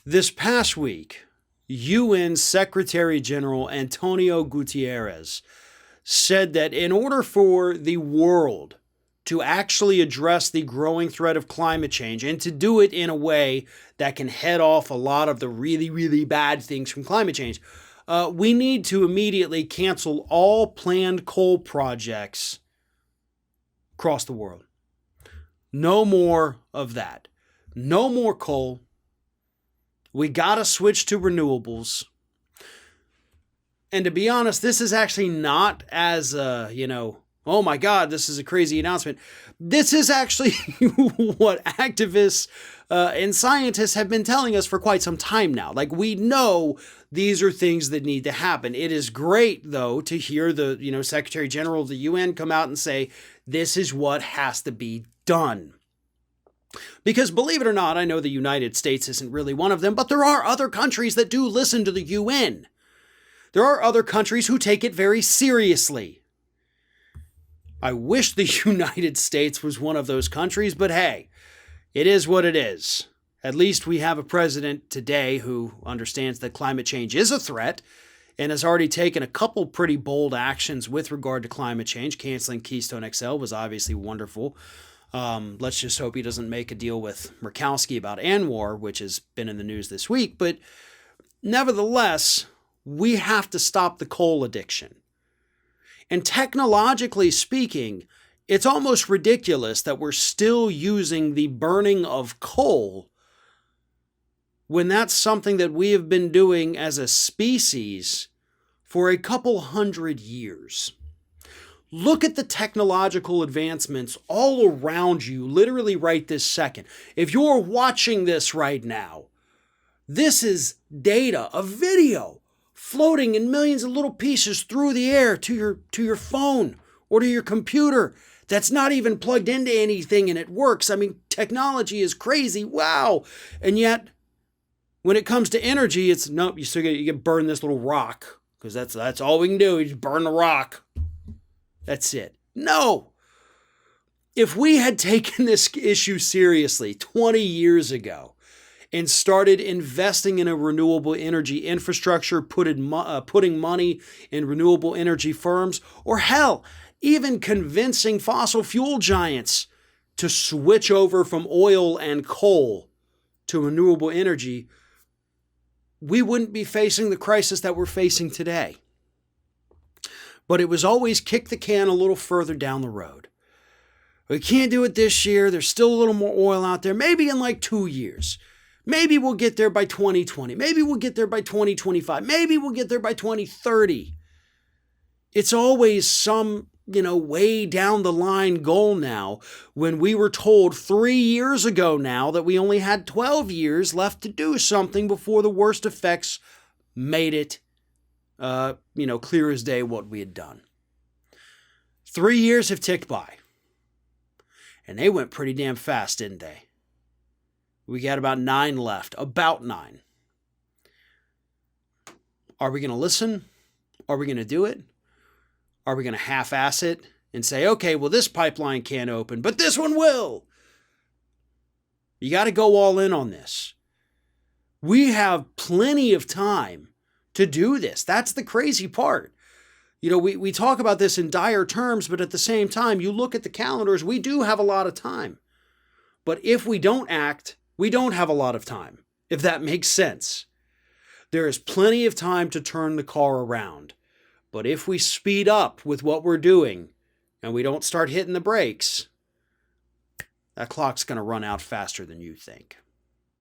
This past week, UN Secretary General Antonio Guterres said that in order for the world to actually address the growing threat of climate change and to do it in a way that can head off a lot of the really, really bad things from climate change, we need to immediately cancel all planned coal projects across the world. No more of that. No more coal. We got to switch to renewables. And to be honest, this is actually not as, oh my God, this is a crazy announcement. This is actually what activists and scientists have been telling us for quite some time now. Like, we know these are things that need to happen. It is great, though, to hear the, Secretary General of the UN come out and say, this is what has to be done. Because believe it or not, I know the United States isn't really one of them, but there are other countries that do listen to the UN. There are other countries who take it very seriously. I wish the United States was one of those countries, but hey, it is what it is. At least we have a president today who understands that climate change is a threat and has already taken a couple pretty bold actions with regard to climate change. Canceling Keystone XL was obviously wonderful. Let's just hope he doesn't make a deal with Murkowski about ANWR, which has been in the news this week. But nevertheless, we have to stop the coal addiction. And technologically speaking, it's almost ridiculous that we're still using the burning of coal when that's something that we have been doing as a species for a couple hundred years. Look at the technological advancements all around you, literally right this second. If you're watching this right now, this is data, a video, floating in millions of little pieces through the air to your phone or to your computer that's not even plugged into anything and it works. I mean, technology is crazy. Wow. And yet, when it comes to energy, it's nope, you get burn this little rock because that's all we can do. You just burn the rock. That's it. No. If we had taken this issue seriously 20 years ago and started investing in a renewable energy infrastructure, putting money in renewable energy firms, or hell, even convincing fossil fuel giants to switch over from oil and coal to renewable energy, we wouldn't be facing the crisis that we're facing today. But it was always kick the can a little further down the road. We can't do it this year. There's still a little more oil out there. Maybe in like 2 years. Maybe we'll get there by 2020. Maybe we'll get there by 2025. Maybe we'll get there by 2030. It's always some, way down the line goal now, when we were told 3 years ago now that we only had 12 years left to do something before the worst effects made it clear as day what we had done. 3 years have ticked by. And they went pretty damn fast, didn't they? We got about 9 left. About 9. Are we going to listen? Are we going to do it? Are we going to half-ass it and say, okay, well, this pipeline can't open, but this one will? You got to go all in on this. We have plenty of time to do this. That's the crazy part. We talk about this in dire terms, but at the same time, you look at the calendars, we do have a lot of time. But if we don't act, we don't have a lot of time, if that makes sense. There is plenty of time to turn the car around. But if we speed up with what we're doing and we don't start hitting the brakes, that clock's going to run out faster than you think.